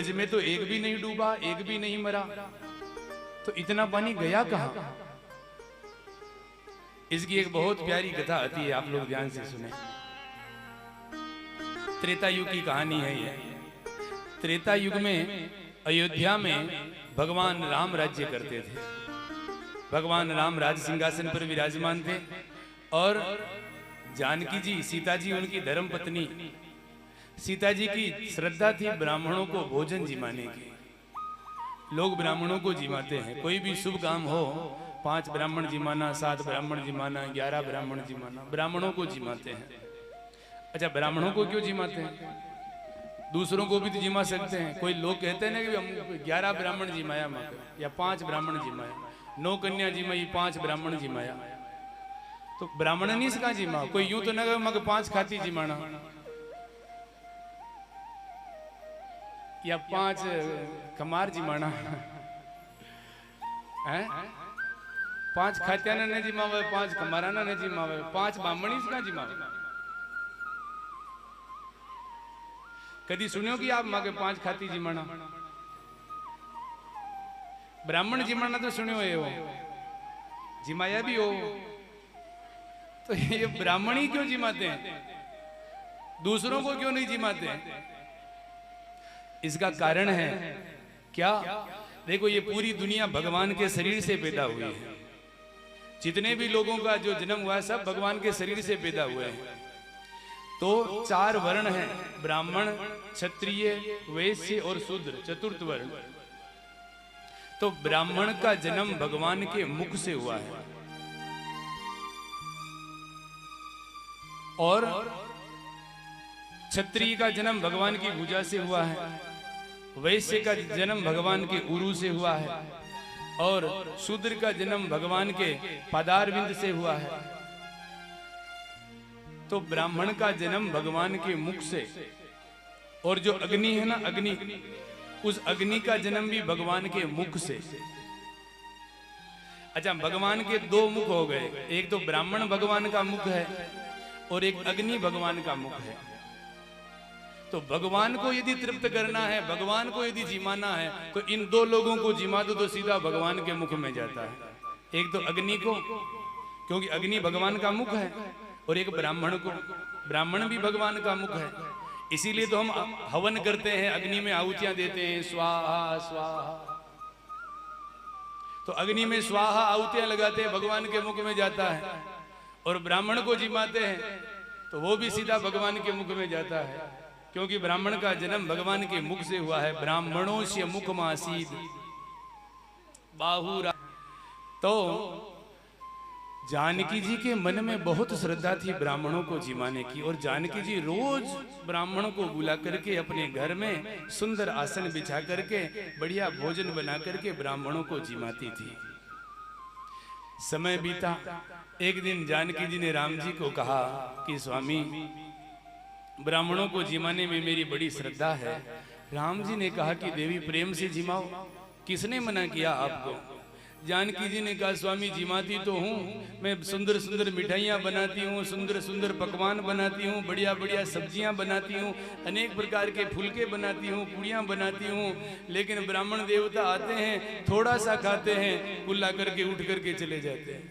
ब्रज में तो एक भी नहीं डूबा, एक भी नहीं मरा, तो इतना पानी गया कहां? इसकी एक बहुत प्यारी कथा आती है, आप लोग ध्यान से सुने। त्रेता युग की कहानी है ये। त्रेता युग में अयोध्या में भगवान राम राज्य करते थे। भगवान राम राज सिंहासन पर विराजमान थे और जानकी जी, सीता जी उनकी धर्म पत्नी। सीता जी की श्रद्धा थी ब्राह्मणों को भोजन जिमाने की। लोग ब्राह्मणों को जिमाते हैं, कोई भी शुभ काम हो 5 ब्राह्मण जिमाना, 7 ब्राह्मण जिमाना, 11 ब्राह्मण जिमाना, ब्राह्मणों को जिमाते हैं। अच्छा, ब्राह्मणों को क्यों जिमाते हैं? दूसरों को भी तो जिमा सकते हैं। कोई लोग कहते हैं ना कि हम 11 ब्राह्मण जिमाया या 5 ब्राह्मण जिमाया, 9 कन्या जिमाई, 5 ब्राह्मण जिमाया, तो ब्राह्मण नहीं इसका जिमा। कोई यूं तो ना मग 5 खाती जिमाना या 5 कमार जिमाना है। 5 खात्या ने जिमावे, 5 कमारा ने जिमावे, 5 ब्राह्मणी इसका जिमावे। कभी सुनियो कि आप मागे 5 खाती जिमाना? ब्राह्मण जिमाना तो सुनियो है, वो जिमाया भी हो, तो ये ब्राह्मण ही क्यों जिमाते हैं? दूसरों को क्यों नहीं जिमाते हैं? इसका कारण है क्या? देखो, ये पूरी दुनिया भगवान के शरीर से पैदा हुई है। जितने भी लोगों का जो जन्म हुआ है सब भगवान के शरीर से पैदा हुए हैं। तो 4 वर्ण हैं, ब्राह्मण, क्षत्रिय, वैश्य और शूद्र, चतुर्थ वर्ण। तो ब्राह्मण का जन्म भगवान के मुख से हुआ है और क्षत्रिय का जन्म भगवान की भुजा से हुआ है, वैश्य का जन्म भगवान के उरु से हुआ है और शूद्र का जन्म भगवान के पादारविंद से हुआ है। तो ब्राह्मण का जन्म भगवान के मुख से, और जो अग्नि है ना, अग्नि, उस अग्नि का जन्म भी भगवान के मुख से। अच्छा, भगवान के 2 मुख हो गए, एक तो ब्राह्मण भगवान का मुख है और एक अग्नि भगवान का मुख है। तो भगवान को यदि तृप्त करना है, भगवान को यदि जिमाना है, तो इन 2 लोगों को जिमा दो तो सीधा भगवान के मुख में जाता है। एक तो अग्नि को, क्योंकि अग्नि भगवान का मुख है, और एक ब्राह्मण को, ब्राह्मण भी भगवान का मुख है। इसीलिए तो हम हवन करते हैं, अग्नि में आहुतियां देते हैं, स्वाहा स्वाहा। तो अग्नि में स्वाहा आहुतियां लगाते हैं, भगवान के मुख में जाता है। और ब्राह्मण को जिमाते हैं तो वो भी सीधा भगवान के मुख में जाता है, क्योंकि ब्राह्मण का जन्म भगवान के मुख से हुआ है। ब्राह्मणों से मुख मासीद बाहुरा। तो जानकी जी के मन में बहुत श्रद्धा थी ब्राह्मणों को जिमाने की, और जानकी जी रोज ब्राह्मणों को बुला करके अपने घर में सुंदर आसन बिछा करके बढ़िया भोजन बना करके ब्राह्मणों को जिमाती थी। समय बीता। एक दिन जानकी जी ने राम जी को कहा कि स्वामी, ब्राह्मणों को जिमाने में मेरी बड़ी श्रद्धा है। राम जी ने कहा कि देवी प्रेम से जिमाओ, किसने मना किया आपको? जानकी जी ने कहा, स्वामी जिमाती तो हूँ, मैं सुंदर सुंदर मिठाइयाँ बनाती हूँ, सुंदर सुंदर पकवान बनाती हूँ, बढ़िया बढ़िया सब्जियाँ बनाती हूँ, अनेक प्रकार के फुलके बनाती हूँ, पूड़ियाँ बनाती हूँ, लेकिन ब्राह्मण देवता आते हैं, थोड़ा सा खाते हैं, कुल्ला करके उठ करके चले जाते हैं।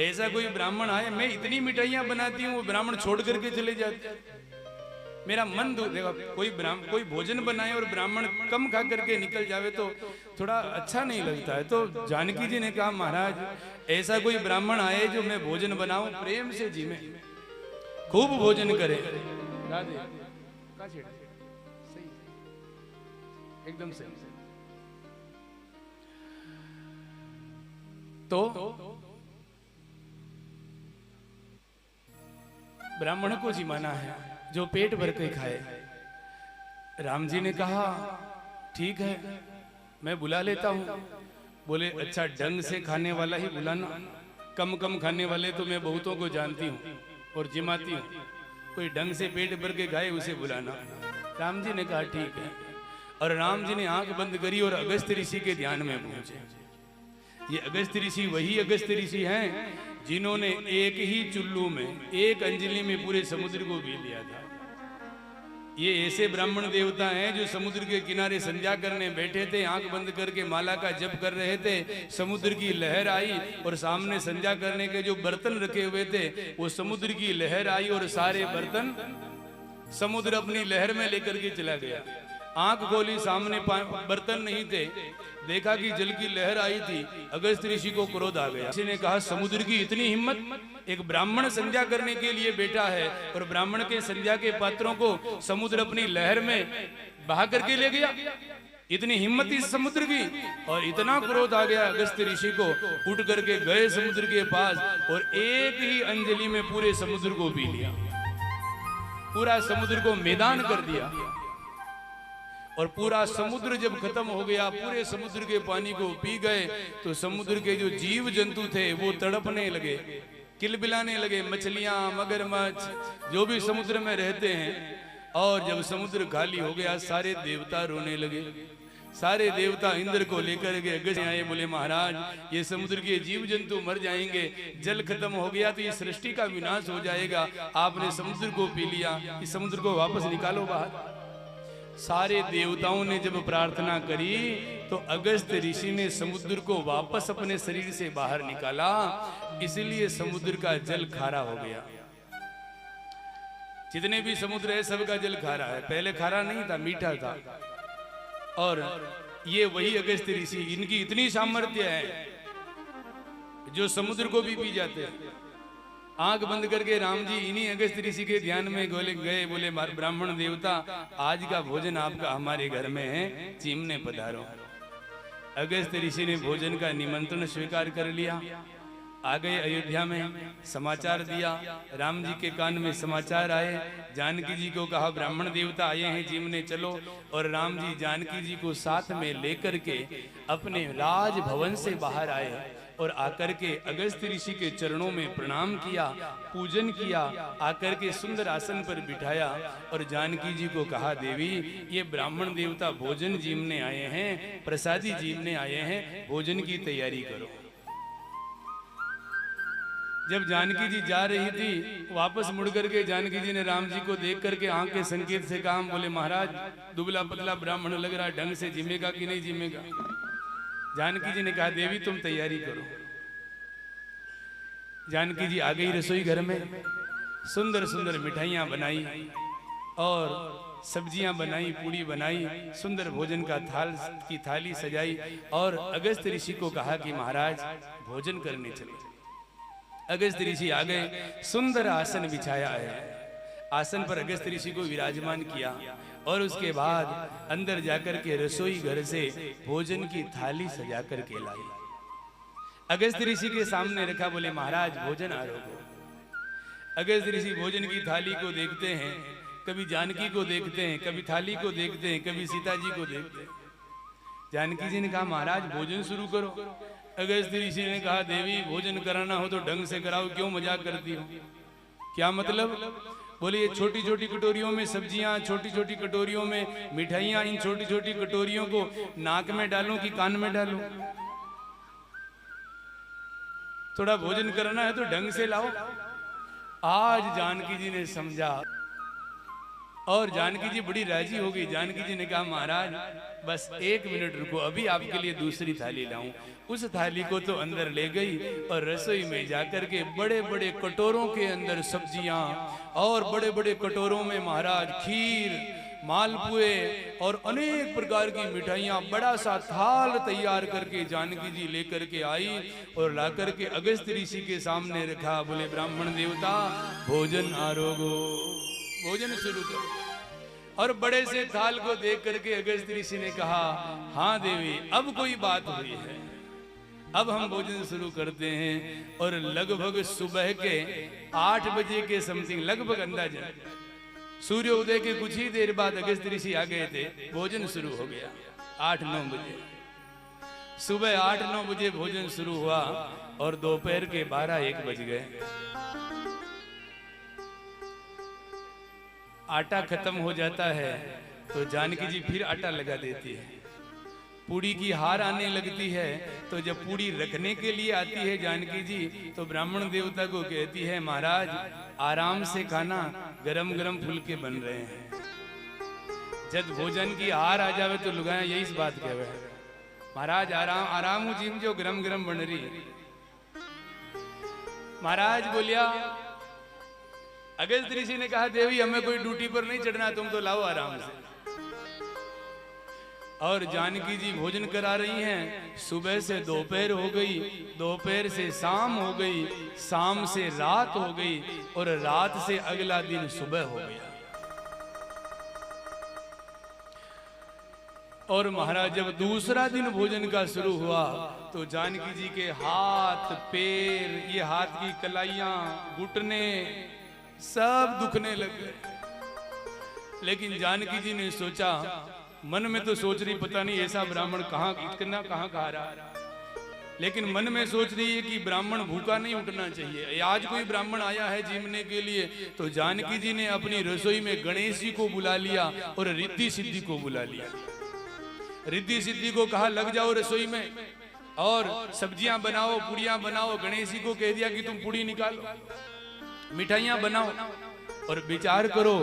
ऐसा कोई ब्राह्मण आए, मैं इतनी मिठाइयाँ बनाती हूँ, ब्राह्मण छोड़ करके चले जाते हैं। मेरा मन देखो, कोई भोजन बनाए और ब्राह्मण कम खा करके निकल जावे तो थोड़ा अच्छा नहीं लगता है। तो जानकी जी ने कहा, महाराज, ऐसा कोई ब्राह्मण आए जो मैं भोजन बनाऊं, प्रेम से जिमे, खूब भोजन करे। सही, एकदम सही। तो ब्राह्मण को जिमाना है जो पेट भर के खाए। राम जी ने कहा, ठीक है, मैं बुला लेता हूँ। बोले, अच्छा, ढंग से खाने वाला ही बुलाना, कम कम खाने वाले तो मैं बहुतों को जानती हूँ और जिमाती हूँ, कोई ढंग से पेट भर के खाए उसे बुलाना। राम जी ने कहा, ठीक है। और राम जी ने आंख बंद करी और अगस्त्य ऋषि के ध्यान में पहुंचे। ये अगस्त्य ऋषि वही अगस्त्य ऋषि हैं जिन्होंने एक ही चुल्लू में, एक अंजलि में पूरे समुद्र को पी लिया था। ये ऐसे ब्राह्मण देवता हैं जो समुद्र के किनारे संध्या करने बैठे थे, आंख बंद करके माला का जप कर रहे थे। समुद्र की लहर आई और सामने संध्या करने के जो बर्तन रखे हुए थे वो समुद्र की लहर आई और सारे बर्तन समुद्र अपनी लहर में लेकर के चला गया। आंख खोली, सामने बर्तन नहीं थे, देखा कि जल की लहर आई थी। अगस्त्य ऋषि को क्रोध आ गया। किसी ने कहा समुद्र की इतनी हिम्मत, एक ब्राह्मण संध्या करने के लिए बैठा है और ब्राह्मण के संध्या के पात्रों को समुद्र अपनी लहर में बहा करके ले गया। इतनी हिम्मत इस समुद्र की, और इतना क्रोध आ गया अगस्त्य ऋषि को, उठ करके गए समुद्र के पास और एक ही अंजलि में पूरे समुद्र को पी लिया। पूरा समुद्र को मैदान कर दिया। और पूरा समुद्र जब खत्म हो गया, पूरे समुद्र के पानी को पी गए, तो समुद्र के जो जीव जंतु थे वो तड़पने लगे, किलबिलाने लगे। मछलियां, मगरमच्छ, जो भी समुद्र में रहते हैं। और जब समुद्र खाली हो गया, सारे देवता रोने लगे। सारे देवता इंद्र को लेकर के अगस्त्य आए, बोले महाराज ये समुद्र के जीव जंतु मर जाएंगे, जल खत्म हो गया तो ये सृष्टि का विनाश हो जाएगा। आपने समुद्र को पी लिया, इस समुद्र को वापस निकालो बाहर। सारे देवताओं ने जब प्रार्थना करी तो अगस्त्य ऋषि ने समुद्र को वापस अपने शरीर से बाहर निकाला, इसलिए समुद्र का जल खारा हो गया। जितने भी समुद्र है सबका जल खारा है, पहले खारा नहीं था, मीठा था। और ये वही अगस्त्य ऋषि, इनकी इतनी सामर्थ्य है जो समुद्र को भी पी जाते हैं। आंख बंद करके राम जी इन्हीं अगस्त्य ऋषि के ध्यान में गए, बोले ब्राह्मण देवता आज का भोजन आपका हमारे घर में है, चिमने पधारो। अगस्त्य ऋषि ने भोजन का निमंत्रण स्वीकार कर लिया। आ गए अयोध्या में, समाचार दिया। राम जी के कान में समाचार आए। जानकी जी को कहा ब्राह्मण देवता आए हैं, चिमने चलो। और राम जी जानकी जी को साथ में लेकर के अपने राजभवन से बाहर आए और आकर के अगस्त्य ऋषि के चरणों में प्रणाम किया, पूजन किया। आकर के सुंदर आसन पर बिठाया और जानकी जी को कहा देवी ये ब्राह्मण देवता भोजन जीवने आए हैं, प्रसादी जीवने आए हैं, भोजन की तैयारी करो। जब जानकी जी जा रही थी, वापस मुड़ करके जानकी जी ने राम जी को देख करके आंख के संकेत से कहा, बोले महाराज दुबला पतला ब्राह्मण लग रहा है, ढंग से जिमेगा कि नहीं जिमेगा। जानकी जी ने कहा देवी तुम तैयारी करो। जानकी जी आ गई रसोई घर में, सुंदर सुंदर मिठाइयां बनाई और सब्जियां बनाई, पूड़ी बनाई, सुंदर भोजन का थाली सजाई और अगस्त्य ऋषि को कहा कि महाराज भोजन करने चले। अगस्त्य ऋषि आ गए, सुंदर आसन बिछाया है, आसन पर अगस्त्य ऋषि को विराजमान किया और उसके बाद अंदर जाकर के रसोई घर से भोजन की थाली सजा कर के लाई। अगस्त्य ऋषि के सामने रखा, बोले महाराज भोजन आरोग्य। अगस्त्य ऋषि भोजन की थाली को देखते हैं, कभी जानकी को देखते हैं, कभी थाली को देखते हैं, कभी सीता जी को देखते हैं। जानकी जी ने कहा महाराज भोजन शुरू करो। अगस्त्य ऋषि ने कहा देवी भोजन कराना हो तो ढंग से कराओ, क्यों मजाक करती हो। क्या मतलब। बोले ये छोटी छोटी कटोरियों में सब्जियां, छोटी छोटी कटोरियों में मिठाइयां, इन छोटी छोटी कटोरियों को नाक में डालूं कि कान में डालूं। थोड़ा भोजन करना है तो ढंग से लाओ। आज जानकी जी ने समझा और जानकी जी बड़ी राजी हो गई। जानकी जी ने कहा महाराज बस 1 मिनट रुको, अभी आपके लिए दूसरी थाली लाऊं। उस थाली को तो अंदर ले गई और रसोई में जाकर के बड़े बड़े कटोरों के अंदर सब्जियां और बड़े बड़े कटोरों में महाराज खीर, मालपुए और अनेक प्रकार की मिठाइयां, बड़ा सा थाल तैयार करके जानकी जी लेकर के आई और ला करके अगस्त्य ऋषि के सामने रखा। बोले ब्राह्मण देवता भोजन आरोगो, भोजन शुरू करो। और बड़े से थाल को देख करके अगस्त्य ऋषि ने कहा हाँ देवी अब कोई बात हुई है, अब हम भोजन शुरू करते हैं। और लगभग सुबह के 8 बजे के समथिंग, लगभग अंदाजा सूर्य उदय के कुछ ही देर बाद अगस्त्य ऋषि आ गए थे। भोजन शुरू हो गया 8-9 बजे, सुबह 8-9 बजे भोजन शुरू हुआ और दोपहर के 12-1 बज गए। आटा खत्म हो जाता है तो जानकी जी फिर आटा लगा देती है। पूड़ी की हार आने लगती है तो जब पूड़ी रखने के लिए आती है जानकी जी तो ब्राह्मण देवता को कहती है महाराज आराम से खाना, गरम गरम फुलके बन रहे हैं। जब भोजन की हार आ जावे तो लुगाया यही इस बात कहवे, महाराज आराम आराम हूं जीम जो गरम गरम बन रही। महाराज बोलिया, अगस्त ऋषि ने कहा देवी हमें कोई ड्यूटी पर नहीं चढ़ना, तुम तो लाओ आराम से। और जानकी जी भोजन करा रही हैं। सुबह से दोपहर हो गई, दोपहर से शाम हो गई, शाम से रात हो गई और रात से अगला दिन सुबह हो गया। और महाराज जब दूसरा दिन भोजन का शुरू हुआ तो जानकी जी के हाथ पैर, ये हाथ की कलाइयां, घुटने सब दुखने लग गए। लेकिन जानकी जी ने सोचा, मन में तो सोच रही पता नहीं ऐसा ब्राह्मण कहाँ इतना कहाँ खा रहा, लेकिन मन में सोच रही है कि ब्राह्मण भूखा नहीं उठना चाहिए। आज कोई ब्राह्मण आया है जीमने के लिए, तो जानकी जी ने अपनी रसोई में गणेश जी को बुला लिया और रिद्धि सिद्धि को बुला लिया। रिद्धि सिद्धि को कहा लग जाओ रसोई में और सब्जियां बनाओ, पुड़ियां बनाओ। गणेश जी को कह दिया कि तुम पुड़ी निकालो, मिठाइयां बनाओ और विचार करो,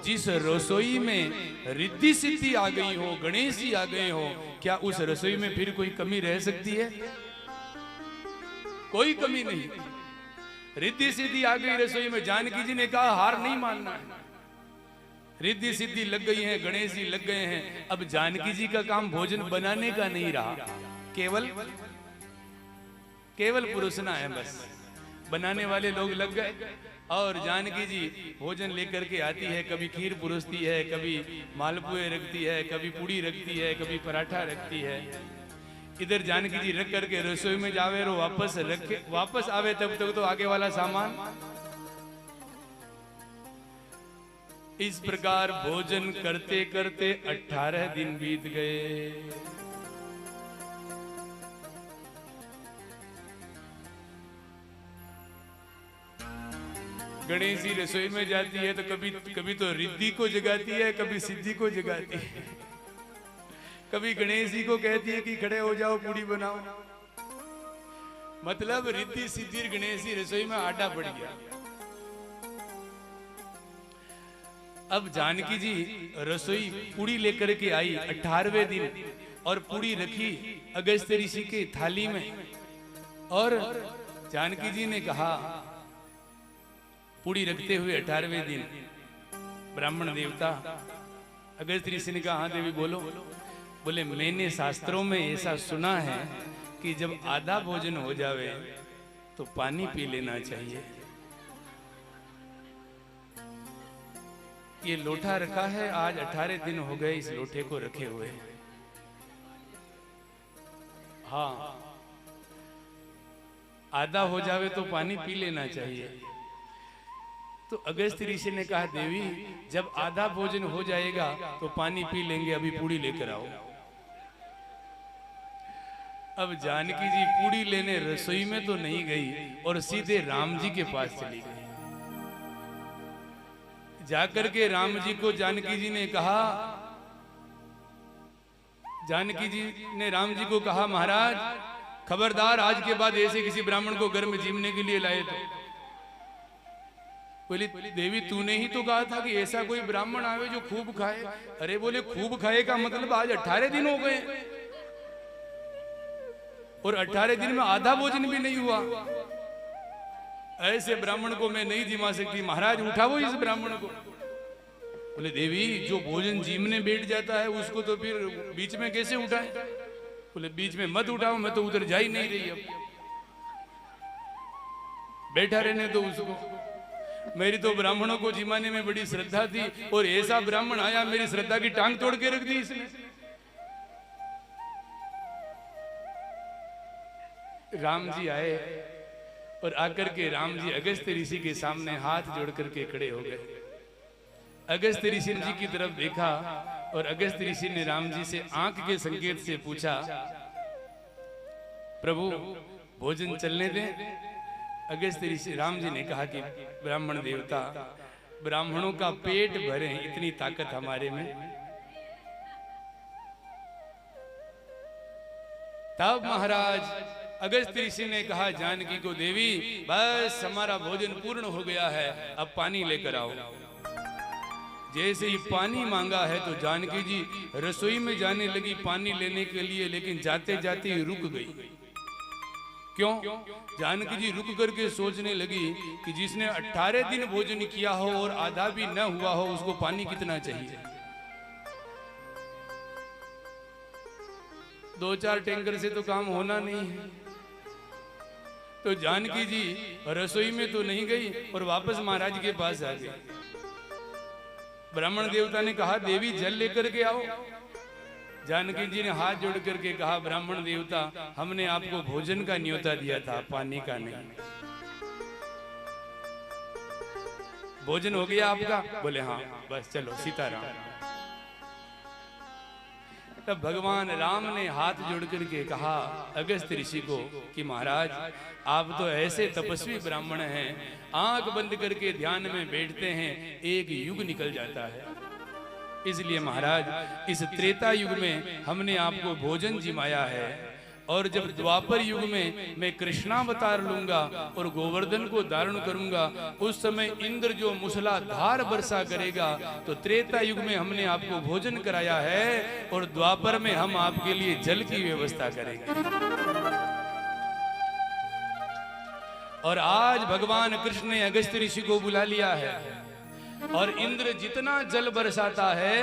जिस रसोई में रिद्धि सिद्धि आ गई हो, गणेश जी आ गए हो, क्या उस रसोई में फिर कोई कमी रह सकती है? कोई कमी नहीं। रिद्धि सिद्धि आ गई रसोई में। जानकी जी ने कहा हार नहीं मानना है। रिद्धि सिद्धि लग गई है, गणेश जी लग गए हैं। अब जानकी जी का काम भोजन बनाने का नहीं रहा, केवल पुरुषना है बस। बनाने वाले लोग लग गए और जानकी जी भोजन लेकर के आती है। कभी खीर पुरुषती है, कभी मालपुए रखती है, कभी पूड़ी रखती है, कभी पराठा रखती है। इधर जानकी जी रख करके रसोई में जावे और वापस आवे तब तक तो आगे वाला सामान। इस प्रकार भोजन करते करते 18 दिन बीत गए। गणेश जी रसोई में जाती है तो कभी तो रिद्धि को जगाती है, कभी सिद्धि को जगाती है। कभी गणेश जी को कहती है कि खड़े हो जाओ, पूड़ी बनाओ। मतलब रिद्धि सिद्धि गणेश जी रसोई में आटा पड़ गया। अब जानकी जी रसोई पूड़ी लेकर के आई 18वें दिन और पूड़ी रखी अगस्त ऋषि के थाली में। और जानकी जी ने कहा, पूड़ी रखते हुए 18वें दिन ब्राह्मण देवता अगस्त ऋषि ने कहा, हाँ देवी बोलो। बोले मैंने शास्त्रों में ऐसा सुना है कि जब आधा भोजन हो जावे तो पानी पी लेना चाहिए। ये लोटा रखा है, आज 18 दिन हो गए इस लोटे को रखे हुए। हाँ, आधा हो जावे तो पानी पी लेना चाहिए। तो अगस्त ऋषि ने कहा, देवी जब आधा भोजन हो जाएगा तो पानी पी लेंगे, अभी पूड़ी लेकर आओ। अब जानकी जी पूड़ी लेने रसोई में तो नहीं गई और सीधे राम जी के पास चली गई। जाकर के राम जी को जानकी जी ने कहा, जानकी जी ने राम जी को कहा, महाराज खबरदार आज के बाद ऐसे किसी ब्राह्मण को घर में जीमने के लिए लाए तो। बोली देवी तूने ही तो कहा था कि ऐसा कोई ब्राह्मण आवे जो खूब खाए। अरे बोले खूब खाए का मतलब आज 18 दिन हो गए और 18 दिन में आधा भोजन भी नहीं हुआ। ऐसे ब्राह्मण को मैं नहीं जिमा सकती, महाराज उठाओ इस ब्राह्मण को। बोले देवी जो भोजन जीमने बैठ जाता है उसको तो फिर बीच में कैसे उठाएं? बोले बीच में मत उठाओ, मैं तो उधर जा ही नहीं रही, अब बैठा रहने दो उसको। मेरी तो ब्राह्मणों को जिमाने में बड़ी श्रद्धा थी और ऐसा ब्राह्मण आया मेरी श्रद्धा की टांग तोड़ के रख दी इसने। राम जी आए और आकर के राम जी अगस्त ऋषि के सामने हाथ जोड़ करके खड़े हो गए। अगस्त ऋषि जी की तरफ देखा और अगस्त ऋषि ने राम जी से आंख के संकेत से पूछा, प्रभु भोजन चलने दें। अगस्त ऋषि राम जी ने कहा कि ब्राह्मण देवता ब्राह्मणों का पेट भरे, इतनी ताकत हमारे में। तब महाराज अगस्त ऋषि ने कहा जानकी को, देवी बस हमारा भोजन पूर्ण हो गया है, अब पानी लेकर आओ। जैसे ही पानी मांगा है तो जानकी जी रसोई में जाने लगी पानी लेने के लिए, लेकिन जाते जाते ही रुक गई। क्यों? जानकी जी रुक करके सोचने लगी कि जिसने 18 दिन भोजन किया हो और आधा भी न हुआ हो, उसको पानी कितना चाहिए। 2-4 टैंकर से तो काम होना नहीं है। तो जानकी जी रसोई में तो नहीं गई और वापस महाराज के पास आ गई। ब्राह्मण देवता ने कहा देवी जल लेकर के आओ। जानकी जी ने हाथ जोड़ करके कहा ब्राह्मण देवता, हमने आपको भोजन का न्योता दिया था, पानी का नहीं। भोजन हो गया आपका? बोले हाँ। बस चलो सीताराम। तब भगवान राम ने हाथ जोड़ करके कहा अगस्त्य ऋषि को कि महाराज आप तो ऐसे तपस्वी ब्राह्मण हैं, आंख बंद करके ध्यान में बैठते हैं, एक युग निकल जाता है। इसलिए महाराज इस त्रेता युग में हमने आपको भोजन जिमाया है, और जब द्वापर युग में मैं कृष्णावतार लूंगा और गोवर्धन को धारण करूंगा, उस समय इंद्र जो मूसलाधार वर्षा करेगा, तो त्रेता युग में हमने आपको भोजन कराया है और द्वापर में हम आपके लिए जल की व्यवस्था करेंगे। और आज भगवान कृष्ण ने अगस्त्य ऋषि को बुला लिया है और इंद्र जितना जल बरसाता है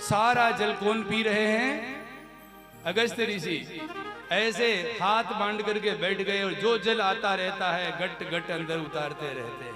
सारा जल कौन पी रहे हैं? अगस्त्य ऋषि। ऐसे हाथ बांध करके बैठ गए और जो जल आता रहता है गट गट अंदर उतारते रहते हैं।